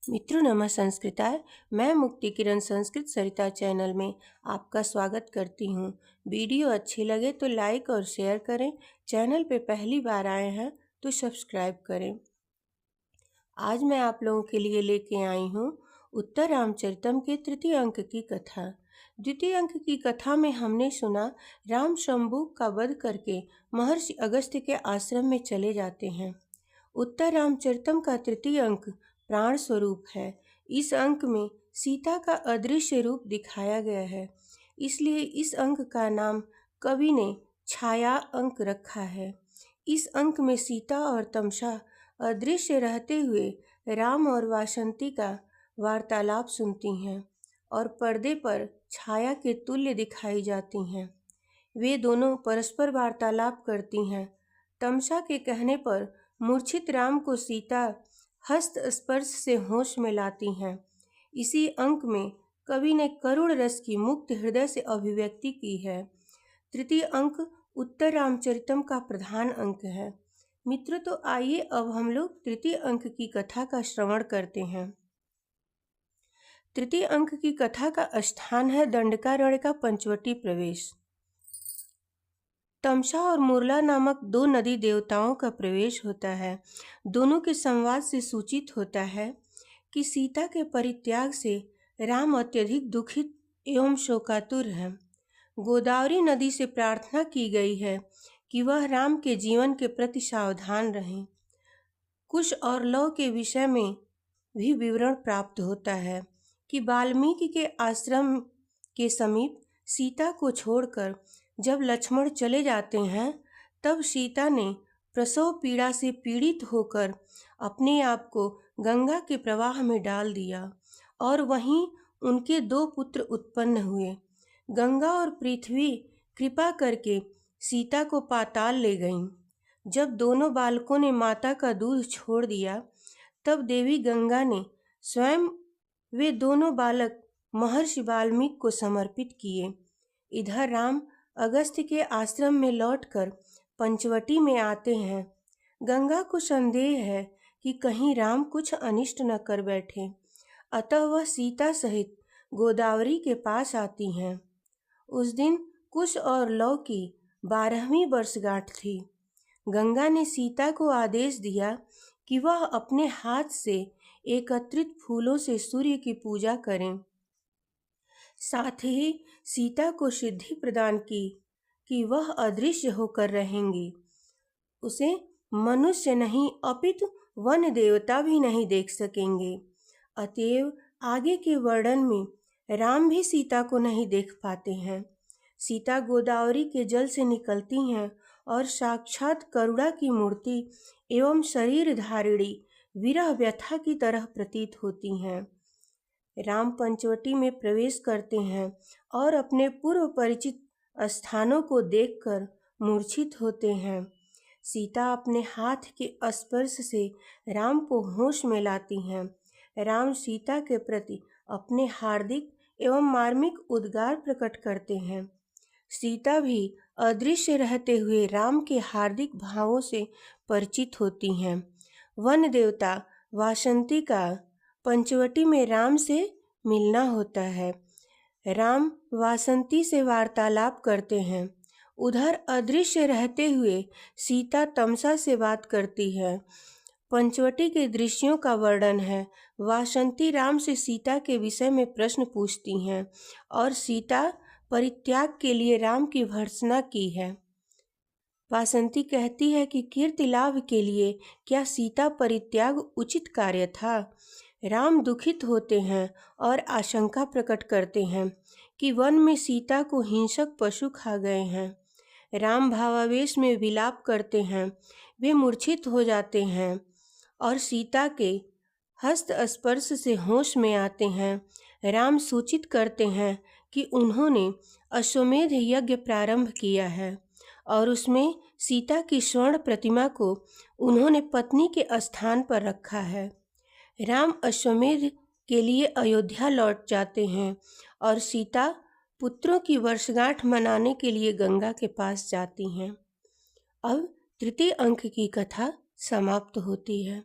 मित्रों नमः संस्कृताय। मैं मुक्ति किरण संस्कृत सरिता चैनल में आपका स्वागत करती हूँ। वीडियो अच्छी लगे तो लाइक और शेयर करें। चैनल पे पहली बार आए हैं तो सब्सक्राइब करें। आज मैं आप लोगों के लिए लेके आई हूँ उत्तर रामचरितम के तृतीय अंक की कथा। द्वितीय अंक की कथा में हमने सुना राम शंभू का वध करके महर्षि अगस्त्य के आश्रम में चले जाते हैं। उत्तर रामचरितम का तृतीय अंक प्राण स्वरूप है। इस अंक में सीता का अदृश्य रूप दिखाया गया है, इसलिए इस अंक का नाम कवि ने छाया अंक रखा है। इस अंक में सीता और तमसा अदृश्य रहते हुए राम और वासंती का वार्तालाप सुनती हैं और पर्दे पर छाया के तुल्य दिखाई जाती हैं। वे दोनों परस्पर वार्तालाप करती हैं। तमसा के कहने पर मूर्छित राम को सीता हस्त स्पर्श से होश में लाती हैं। इसी अंक में कवि ने करुण रस की मुक्त हृदय से अभिव्यक्ति की है। तृतीय अंक उत्तर रामचरितम का प्रधान अंक है। मित्रों, तो आइए अब हम लोग तृतीय अंक की कथा का श्रवण करते हैं। तृतीय अंक की कथा का स्थान है दंडकारण्य का पंचवटी प्रवेश। तमसा और मुरला नामक दो नदी देवताओं का प्रवेश होता है। दोनों के संवाद से सूचित होता है कि सीता के परित्याग से राम अत्यधिक दुखित एवं शोकातुर हैं। गोदावरी नदी से प्रार्थना की गई है कि वह राम के जीवन के प्रति सावधान रहें। कुश और लव के विषय में भी विवरण प्राप्त होता है कि वाल्मीकि के आश्रम के समीप सीता को छोड़कर जब लक्ष्मण चले जाते हैं, तब सीता ने प्रसव पीड़ा से पीड़ित होकर अपने आप को गंगा के प्रवाह में डाल दिया और वहीं उनके दो पुत्र उत्पन्न हुए। गंगा और पृथ्वी कृपा करके सीता को पाताल ले गईं। जब दोनों बालकों ने माता का दूध छोड़ दिया, तब देवी गंगा ने स्वयं वे दोनों बालक महर्षि वाल्मीकि को समर्पित किए। इधर राम अगस्त्य के आश्रम में लौटकर पंचवटी में आते हैं। गंगा को संदेह है कि कहीं राम कुछ अनिष्ट न कर बैठे, अतः वह सीता सहित गोदावरी के पास आती हैं। उस दिन कुश और लव की 12वीं वर्षगांठ थी। गंगा ने सीता को आदेश दिया कि वह अपने हाथ से एकत्रित फूलों से सूर्य की पूजा करें। साथ ही सीता को सिद्धि प्रदान की कि वह अदृश्य होकर रहेंगी। उसे मनुष्य नहीं अपितु वन देवता भी नहीं देख सकेंगे। अतएव आगे के वर्णन में राम भी सीता को नहीं देख पाते हैं। सीता गोदावरी के जल से निकलती हैं और साक्षात करुणा की मूर्ति एवं शरीर धारिणी विरह व्यथा की तरह प्रतीत होती हैं। राम पंचवटी में प्रवेश करते हैं और अपने पूर्व परिचित स्थानों को देखकर मूर्छित होते हैं। सीता अपने हाथ के स्पर्श से राम को होश में लाती हैं। राम सीता के प्रति अपने हार्दिक एवं मार्मिक उद्गार प्रकट करते हैं। सीता भी अदृश्य रहते हुए राम के हार्दिक भावों से परिचित होती हैं। वन देवता वासंती का पंचवटी में राम से मिलना होता है। राम वासंती से वार्तालाप करते हैं। उधर अदृश्य रहते हुए सीता तमसा से बात करती है। पंचवटी के दृश्यों का वर्णन है। वासंती राम से सीता के विषय में प्रश्न पूछती हैं और सीता परित्याग के लिए राम की भर्त्सना की है। वासंती कहती है कि कीर्ति लाभ के लिए क्या सीता परित्याग उचित कार्य था। राम दुखित होते हैं और आशंका प्रकट करते हैं कि वन में सीता को हिंसक पशु खा गए हैं। राम भावावेश में विलाप करते हैं। वे मूर्छित हो जाते हैं और सीता के हस्त स्पर्श से होश में आते हैं। राम सूचित करते हैं कि उन्होंने अश्वमेध यज्ञ प्रारंभ किया है और उसमें सीता की स्वर्ण प्रतिमा को उन्होंने पत्नी के स्थान पर रखा है। राम अश्वमेध के लिए अयोध्या लौट जाते हैं और सीता पुत्रों की वर्षगांठ मनाने के लिए गंगा के पास जाती हैं। अब तृतीय अंक की कथा समाप्त होती है।